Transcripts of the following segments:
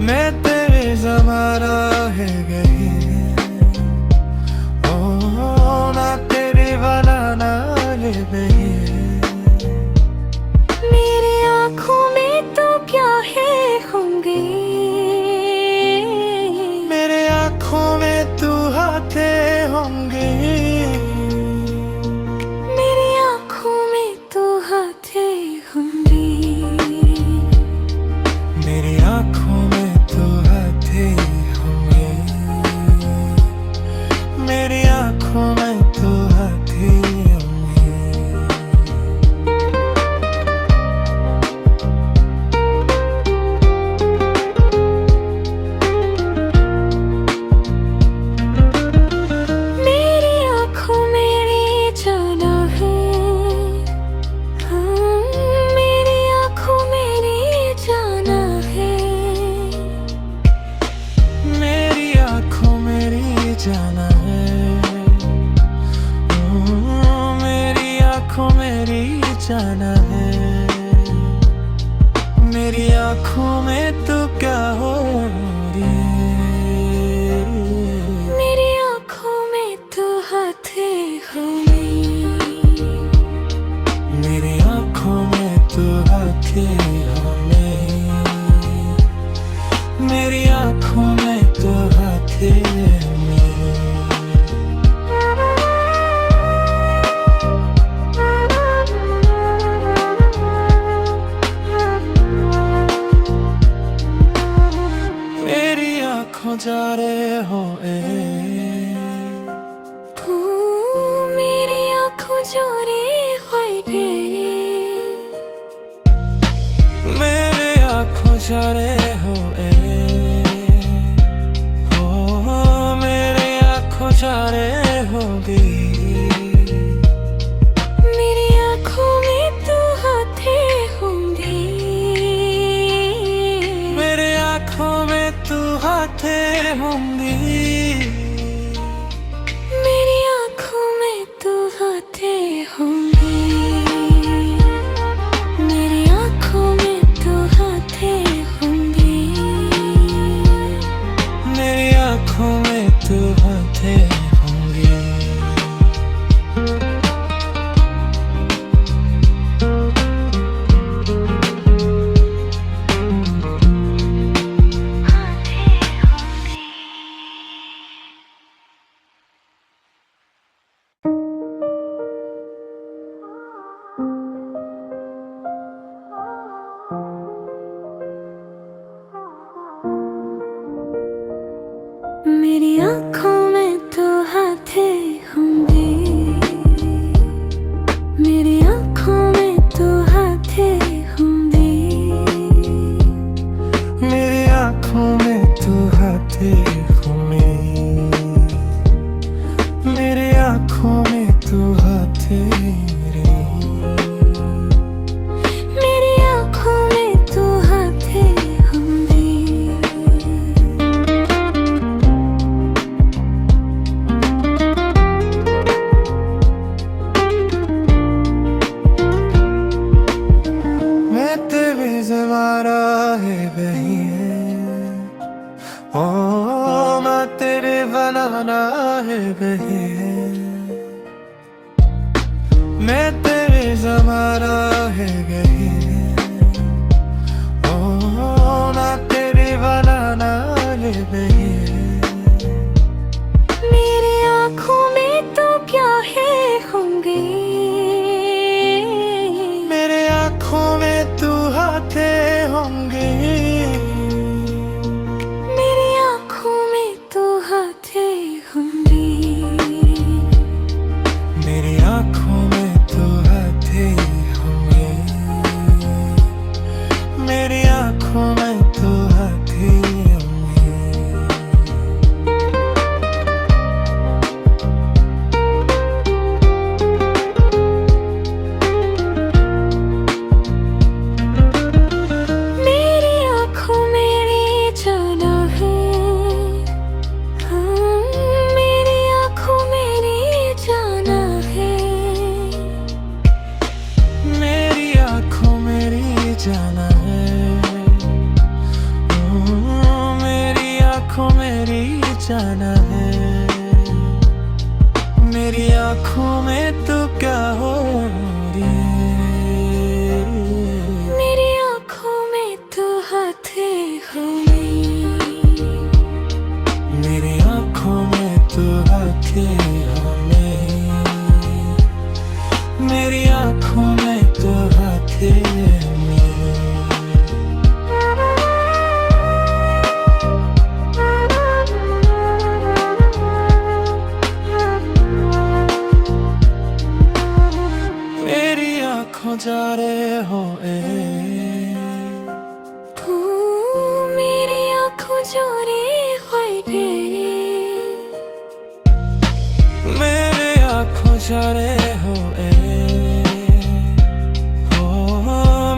मैं तेरे ज़माना है गई, ओ ना तेरे वाला ना ले गई। मेरी आँखों में तो क्या है होंगे, मेरे आँखों में तू हाथे होंगे, मेरी आँखों में तो हाथे होंगे, मेरी आँखों में तू हाथे होंगे, मेरी आँखों में तू हाथे होंगे। मेरी आँखों मेरी जाना है, हाँ मेरी आँखों मेरी जाना है, मेरी आँखों मेरी जाना है, मेरी आँखों मेरी जाना है। मेरी आँखों में तू क्या हो रही है? मेरी आँखों में तो हाथे होंगे, मेरी आँखों में तू हाथे होंगे, मेरी आँखों में तू हाथे होंगे। मेरी आँखों जा रहे हो ओ मेरी आँखों जोरे होए गे, मेरे आँखों जा रहे हो मेरे आँखों जा रहे होगी। मेरी आँखों में तो हाथे होंगे, मेरे आँखों में तू हाथे होंगी, मेरी आँखों में तो हाथे होंगे, मेरी आँखों में तो हाथे होंगे, मेरी आँखों में तू हाथे होंगी। मेरी आँखों में तो हाथे होंगे, मेरी आँखों में तो हाथे होंगे, मेरी आँखों में तू हाथे होंगे, मेरी आँखों में तू हाथे रे। मेरी आँखों में तो हाथे होंगे, मैं तेरे ज़माना है गई है, ओ मैं तेरे बनाना है गई है। मैं तेरे ज़माना है गई है, ओ मैं तेरे बनाना है गई है। मेरी आँखों में तो क्या है होंगे, मेरे आँखों में तू हाथे होंगे, मेरी आँखों में तो हाथे होंगे, मेरी आँखों में तू हाथे होंगे, मेरी आँखों में तू हाथे होंगे। मेरी आँखों मेरी जाना है, हाँ मेरी आँखों मेरी जाना है, मेरी आँखों मेरी जाना है, जाना है। मेरी आँखों में तो क्या हो रही है, मेरी आँखों में तो हाथें हमें, मेरी आँखों में तो हाथें हमें, मेरी आँखों में तो हाथें हमें। मेरी आँखों जा रहे हो मेरी आँखों जोरे होए रे, मेरे आँखों जा रहे हो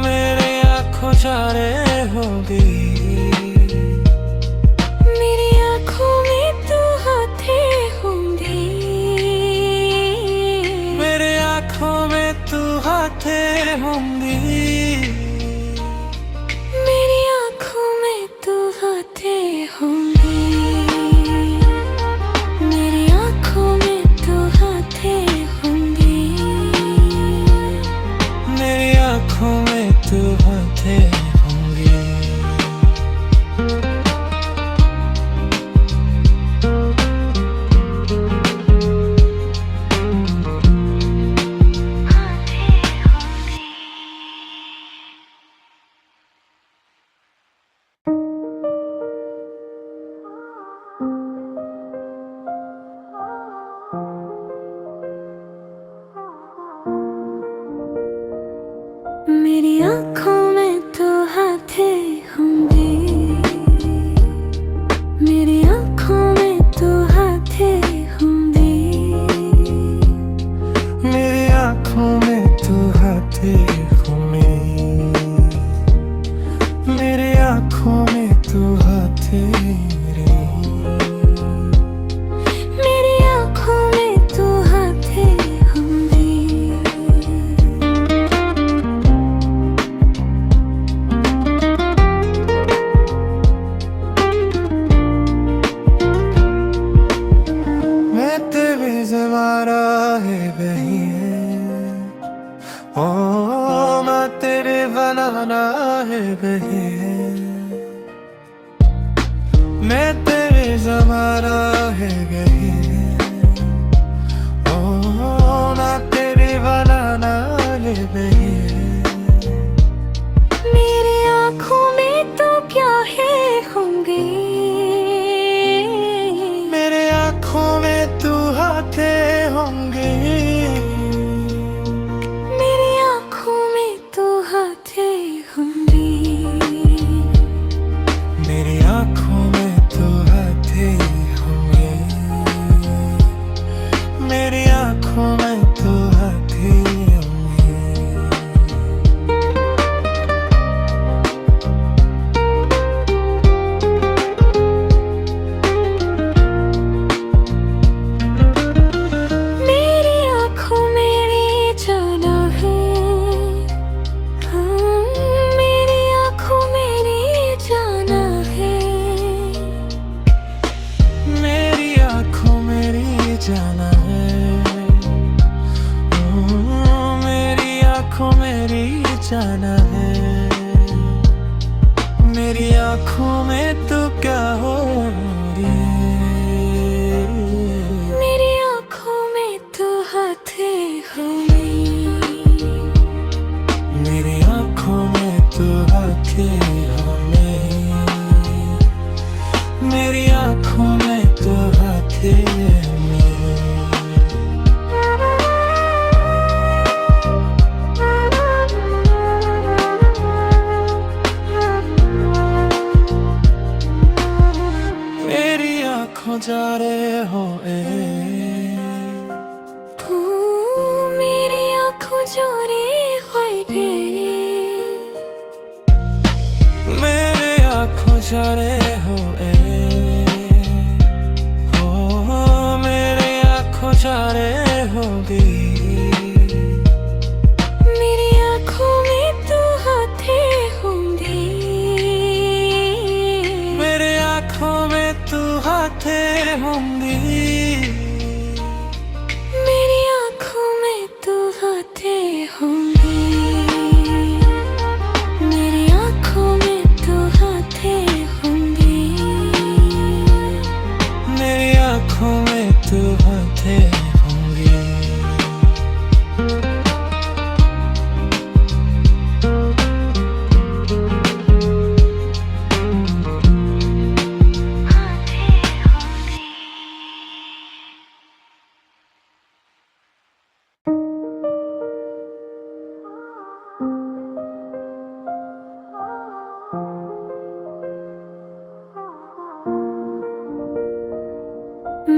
मेरे आँखों जा रहे होगी। मेरी आँखों में तो हाथें होंगे, मेरे आँखों में तू हाथें होंगी, मेरी आँखों में तो हाथें होंगे, मेरी आँखों में तो हाथें होंगे, मेरी आँखों में तू हाथें होंगी। मेरी आँखों में तो हाथें होंगे, मेरी आँखों में तो हाथें होंगे, मेरी आँखों में तू हाथें होंगी, मेरी आँखों में तू हाथें रे, मेरी आँखों में तो हाथें होंगे। मैं तेरे जमारा है बही है, ओ मैं तेरे बनाना है बही है, मैं तेरे जमारा है बही है, ओ मैं तेरे बनाना है बही है। मेरी आँखों में तो क्या है होंगे, मेरे आँखों में तू हाथें होंगी, मेरी आँखों में तो हाथें होंगे, मेरी आँखों में तू हाथें होंगी, मेरी आँखों में तू हाथें होंगी। मेरी आँखों में ले जाना है, हाँ, मेरी आँखों में ले जाना है, मेरी आँखों में ले जाना है, मेरी आँखों में ले जाना है। मेरी आँखों में तो क्या हो रही है, मेरी आँखों में तो हाथें हमें, मेरी आँखों में तो हाथें हमें, मेरी आँखों में तो हाथें हमें। मेरी आँखों जा रहे हो मेरी आँखों जोरे होए रे, मेरे आँखों जा रहे हो मेरे आँखों जा रहे होगी। मेरी आँखों में तो हाथें होंगे, मेरे आँखों में तू हाथें होंगी। मेरी आँखों में तू हाथें होंगी। मेरी आँखों में तू हाथें होंगी। मेरी आँखों में तू हाथें होंगी।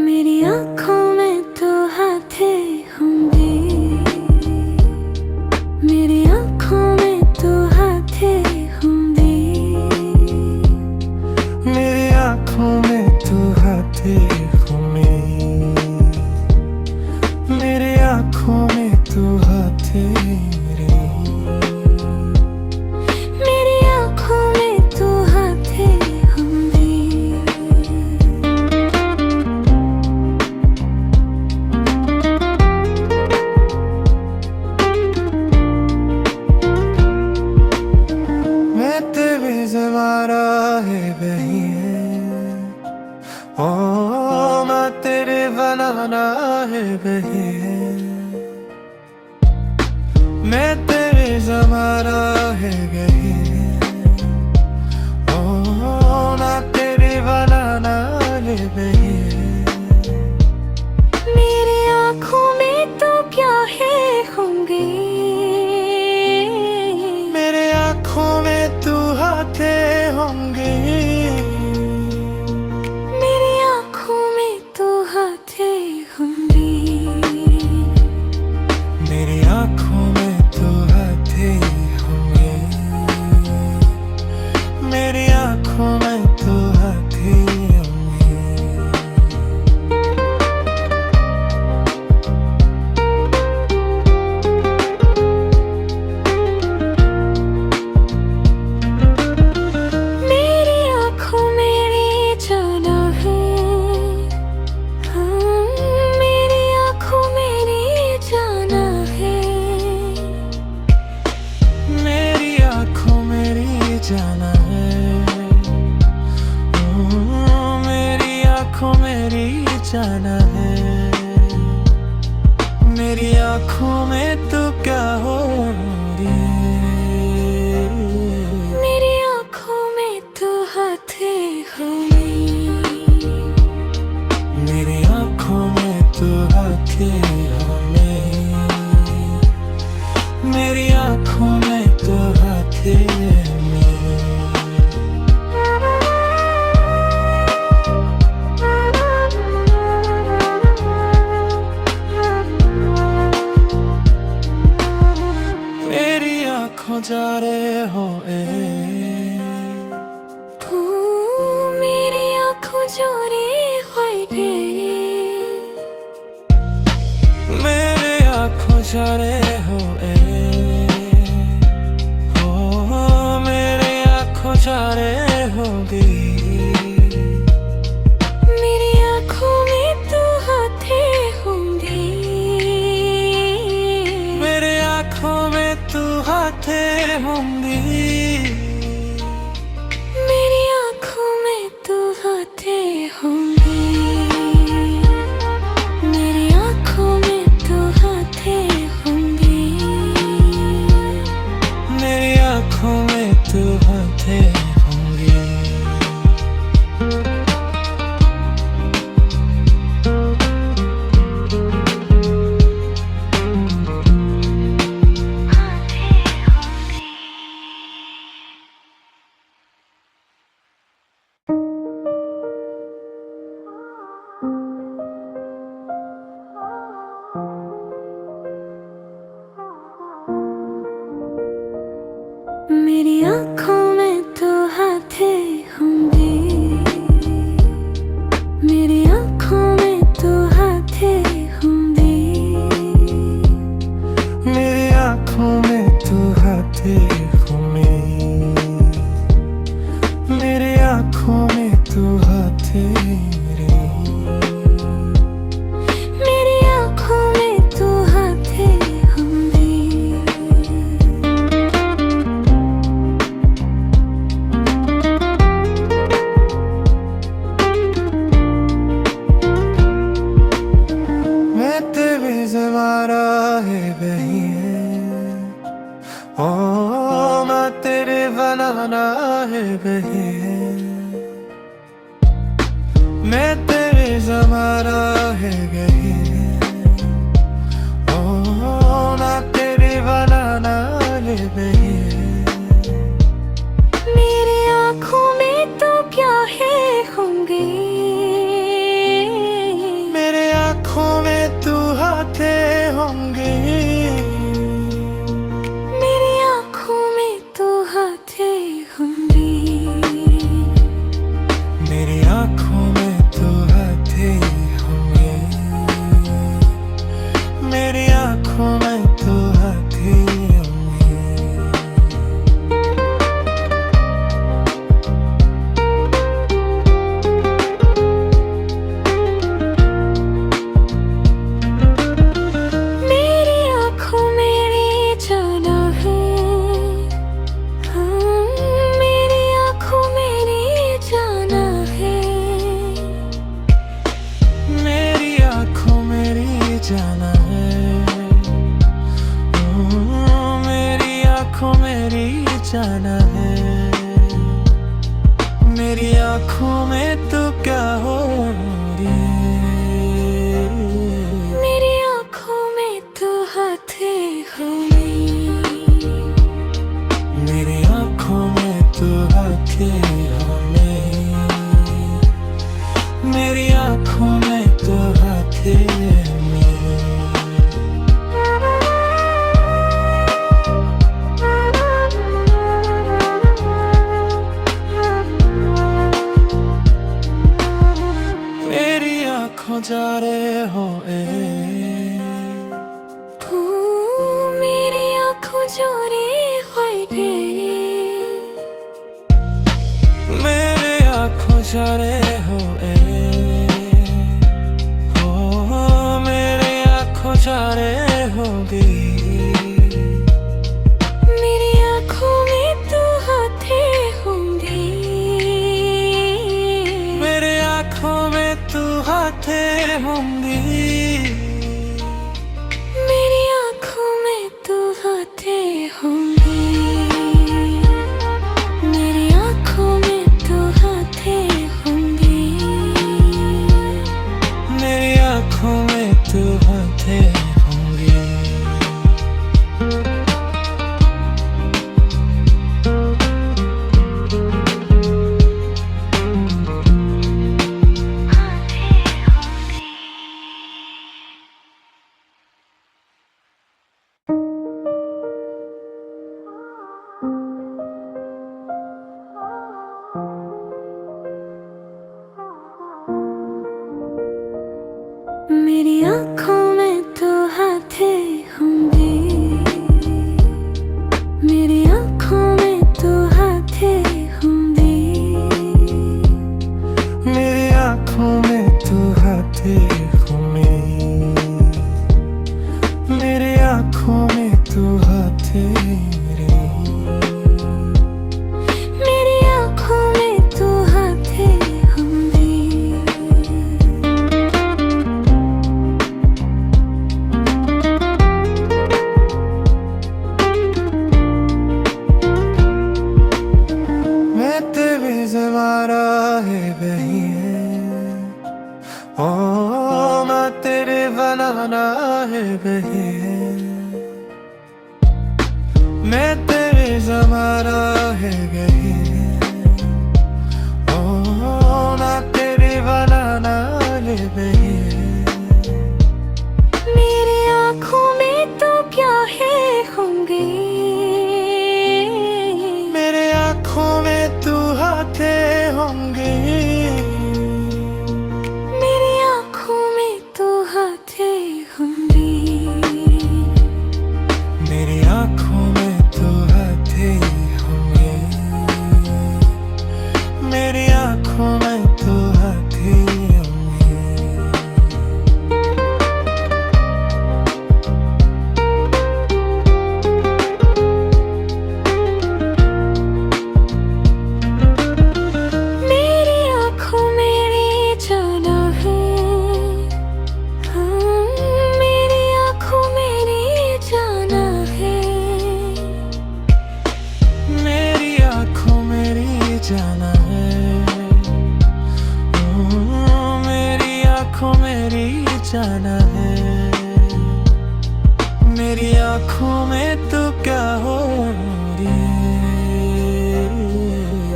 मेरी आँखों में तू हाथें होंगी। मेरी आँखों में तू हाथें होंगी। मेरी आँखों में तू हाथें होंगी। मेरी आँखों में तू हाथें मेरी आँखों में तू हाथें होंगी। मैं तेरे ज़माना है बही है। ओ मैं तेरे बनाना है बही है। मैं तेरे ज़माना है बही है। ओ मैं तेरे बनाना है बही है। मेरी आँखों में तो क्या है होंगी। मेरे आँखों में तू हाथें होंगी। मेरी आँखों में तू हाथें होंगी। मेरी आँखों में तू हाथें होंगी। मेरी आँखों में तू हाथें होंगी। मेरी आँखों मेरी जाना है। हाँ, मेरी आँखों मेरी जाना है। मेरी आँखों मेरी जाना है। मेरी आँखों मेरी जाना है। मेरी आँखों में तू क्या होंगी। मेरी आँखों में तू हाथें होंगी। मेरी आँखों में तू हाथें होंगी। मेरी आँखों में तू हाथें होंगी। मेरी आँखों जा रहे हो ओ, मेरी आँखों जोरे होए रे। मेरे आँखों जा रहे हो मेरे आँखों जा रहे होगी। मेरी आँखों में तू हाथें होंगी। मेरे आँखों में तू हाथें होंगी। मेरी आँखों में तू हाथें होंगी। मेरी आँखों में तू हाथें होंगी। मेरी आँखों में तू हाथें होंगी। मेरी आँखों में तू हाथें होंगी। मेरी आँखों में तू हाथें होंगी। मेरी आँखों में तू हाथें होंगी। मेरी आँखों में तू हाथें बहे मैं तेरे ज़माना है गही ओ ना तेरे वाला नाल बहे मेरी आँखों में तो क्या है होंगे मेरे आँखों में तू हाथे होंगे मेरी आँखों में तो हाथे होंगे मेरी आँखों में तो हाथे होंगे मेरी आँखों में तो हाथे होंगे मेरी आँखों मेरी जाना है हाँ मेरी आँखों मेरी जाना है मेरी आँखों मेरी जाना है मेरी आँखों मेरी जाना है मेरी आँखों में तो क्या हो रही है मेरी आँखों में तो हाथे होंगे मेरी आँखों में तो हाथे होंगे मेरी आँखों में तो हाथे होंगे मेरी आँखों जा रहे हो ओ मेरी आँखों जोरे होए रे मेरे आँखों जा रहे हो मेरे आँखों जा रहे होगी मेरी आँखों में तो हाथे होंगे मेरे आँखों में तू हाथे होंगी मेरी आँखों में तो हाथे होंगे मेरी आँखों में तो हाथे होंगे मेरी आँखों में तू हाथे होंगी मेरी आँखों में तो हाथे होंगे मेरी आँखों में तो हाथे होंगे मेरी आँखों में तू हाथे होंगे मेरी आँखों में तू हाथे रे मेरी आँखों में तो हाथे होंगे मैं तेरे ज़माना है बही ओ मैं तेरे बनाना है बही मैं तेरे ज़माना है गही ओ मैं तेरे बनाना है बही मेरी आँखों में तो क्या है होंगे मेरे आँखों में तू हाथे होंगे मेरी आँखों में तो हाथे होंगे मेरी आँखों में तो हाथे होंगे मेरी आँखों में तो हाथे होंगे मेरी आँखों मेरी जाना है हाँ मेरी आँखों मेरी जाना है मेरी आँखों मेरी जाना है। मेरी आंखों मेरी जाना है। मेरी आंखों में तू क्या हो रही है?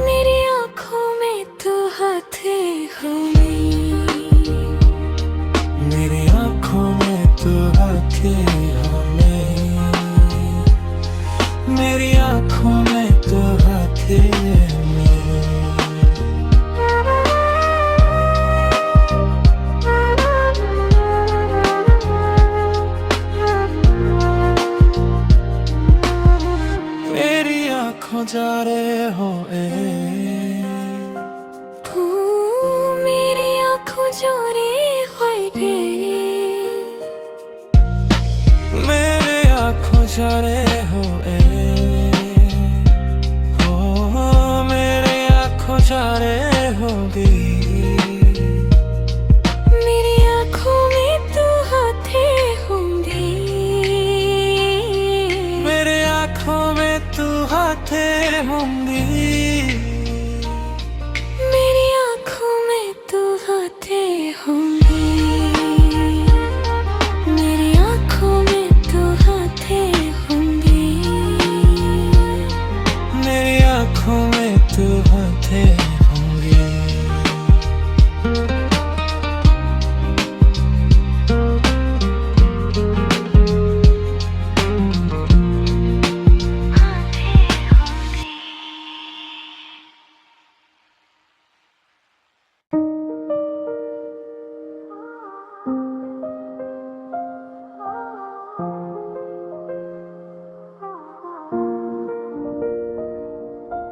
मेरी आंखों में तू हाथे हो मेरी। मेरी आंखों में तू हाथे हो मेरी। मेरी आंखों में तू हाथे हो मेरी। मेरी आंखों जा रहे हो मेरी आंखों जोरे होए रे। मेरे आंखों जा रहे हो मेरे आंखों जा रहे होगी। मेरी आंखों में तू हाथे होंगे। मेरे आंखों में तू हाथे होंगी। मेरी आंखों में तू हाथे होंगे। मेरी आंखों में तू हाथे होंगे। मेरी आंखों में तू हाथे होंगी।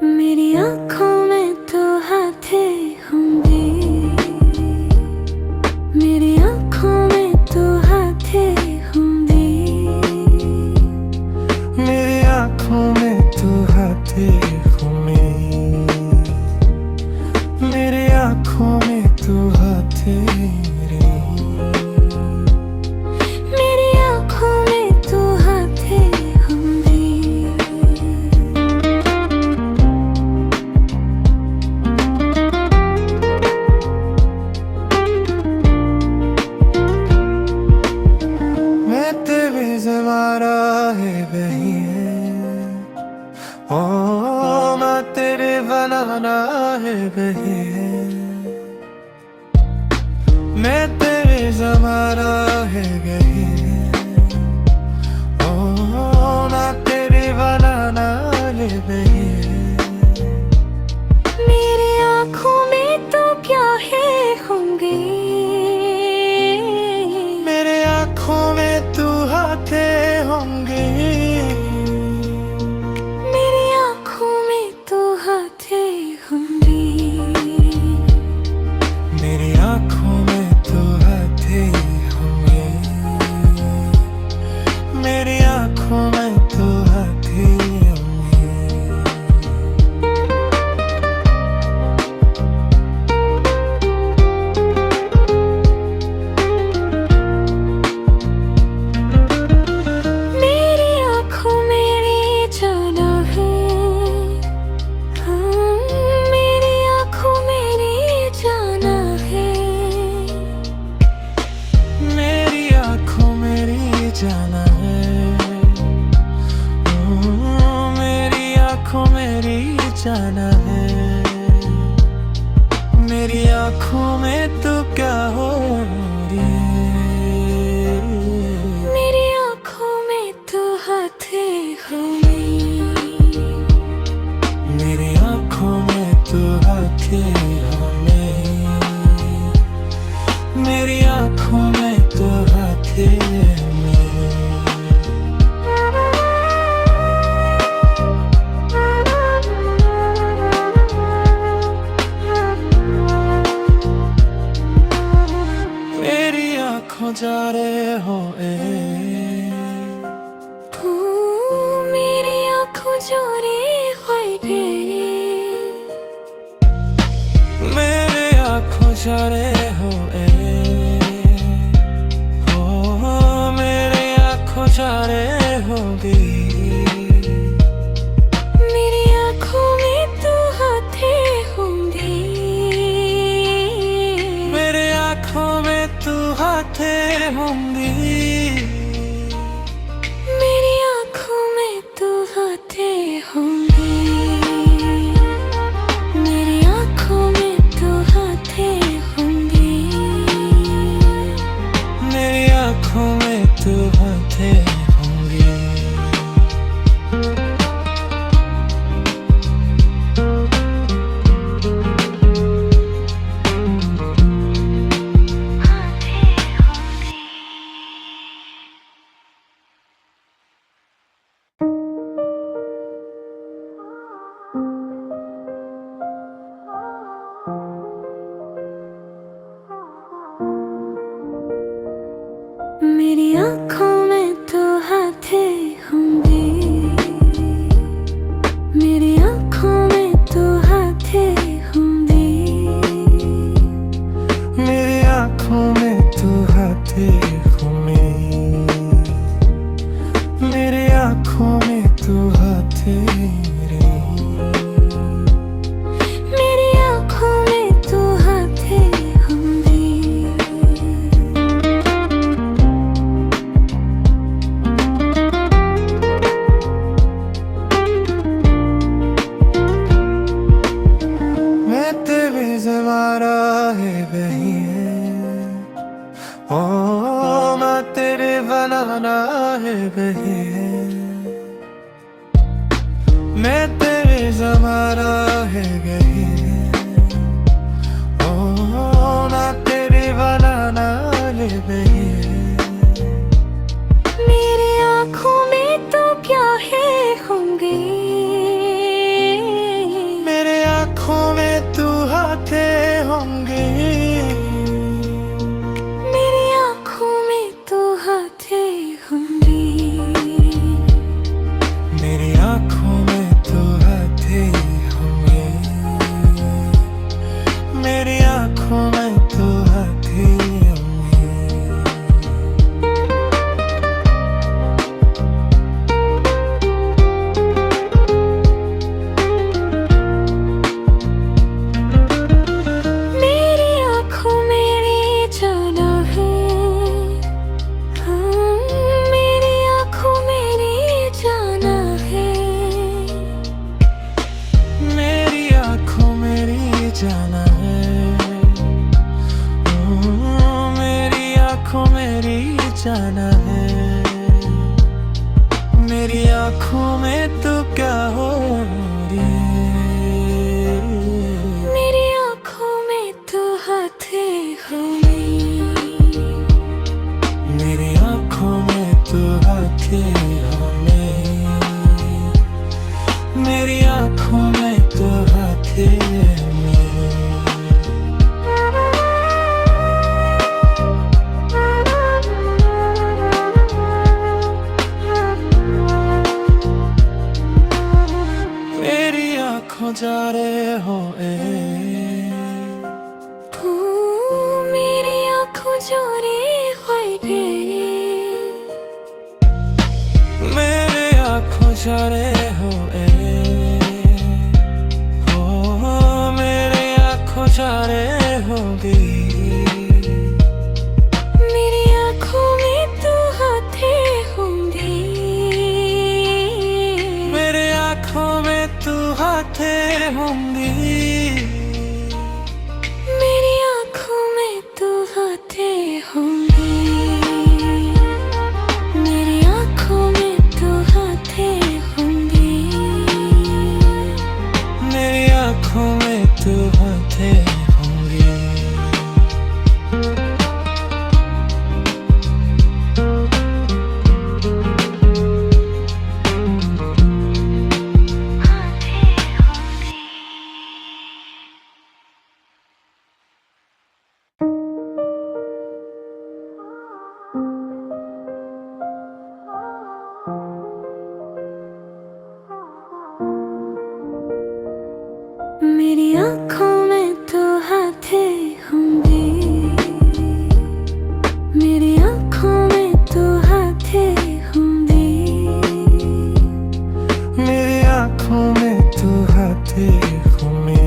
मेरी आंखों में तू हाथे होंगे। मेरी आंखों में तू हाथे होंगे। मेरी आंखों में तू हाथे होंगी। मेरी आंखों में तू हाथे रे। मेरी आंखों में तू हाथे होंगे। मैं तेरे जमारा है बही है। ओ मैं तेरे बनाना है बही है। मैं तेरे जमारा है बही है। ओ मैं तेरे बनाना है बही है। मेरी आंखों में तो क्या है होंगे। मेरे आंखों में तू हाथे होंगे। मेरी आंखों में तो हाथे होंगे। मेरी आंखों में तू हाथे होंगे। मेरी आंखों में तू हाथे होंगे। मेरी आंखों मेरी जाना है। मेरी आंखों मेरी जाना है। मेरी आंखों मेरी जाना है। मेरी आंखों मेरी जाना है। मेरी आंखों में तू क्या हो रही है? मेरी आंखों में तू हाथे हो मेरी। मेरी आंखों में तू हाथे हो मेरी। मेरी आंखों में तू हाथे हो मेरी। मेरी आंखों जा रहे हो मेरी आंखों जोरे होए रे। मेरे आंखों जा रहे हो मेरे आंखों जा रहे होगी। मेरी आंखों में तू हाथे आँखों में तो हाथे होंगे, मेरी आँखों में तो हाथे होंगे, मेरी आँखों में तो हाथे होंगे, मेरी आँखों में तो हाथे मेरी आँखों में तो हाथे होंगे। मैं तेरे जमारा है बही है, ओ मैं तेरे बनाना है बही है, मैं तेरे जमारा है गही है, ओ मैं तेरे बनाना है बही है। मेरी आँखों में तो क्या है होंगे, मेरे आँखों में तू हाथे होंगे, मेरी आँखों में तो हाथे होंगे, मेरी आँखों में तो हाथे होंगे, मेरी आँखों में तो हाथे होंगे। मेरी आँखों मेरी जाना है, हाँ मेरी आँखों मेरी जाना है, मेरी आँखों मेरी जाना है, मेरी आँखों मेरी जाना है, मेरी आँखों में तो क्या हो रही है, मेरी आँखों में तो हाथे होंगे, मेरी आँखों में तो हाथे होंगे, मेरी आँखों में तो हाथे होंगे। मेरी आँखों जा रहे हो ओ मेरी आँखों जोरे होए रे, मेरे आँखों जा रहे हो मेरे आँखों जा रहे होगी, मेरी आँखों में तो हाथे होंगे, मेरे आँखों में तू हाथे होंगी, मेरी आँखों में तो हाथे होंगे, मेरी आँखों में तो हाथे होंगे, मेरी आँखों में तू हाथे होंगी। मेरी आँखों में तो हाथे होंगे, मेरी आँखों में तो हाथे होंगे, मेरी आँखों में तू हाथे होंगे,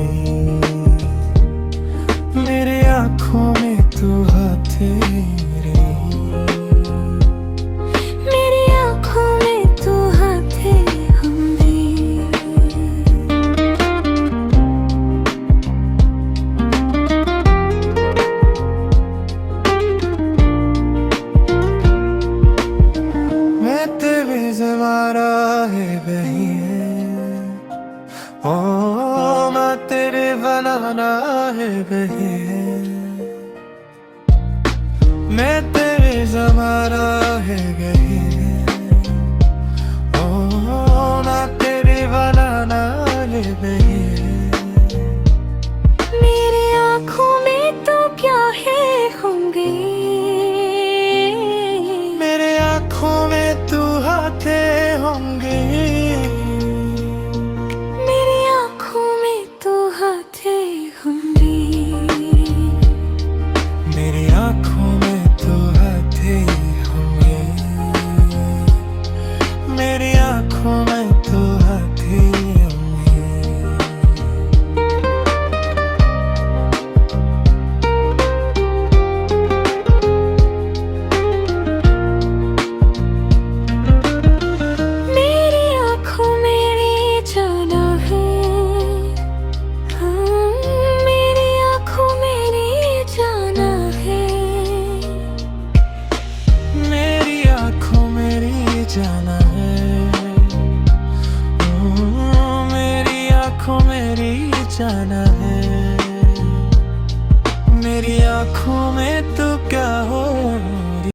मेरी आँखों में तू हाथे मेरी आँखों में तो हाथे होंगे। मैं तेरे जमारा है बही है, ओ मैं तेरे बनाना है बही है, मैं तेरे जमारा है गही है, ओ मैं तेरे बनाना है बही है। मेरी आँखों में तो क्या है होंगे, मेरे जाना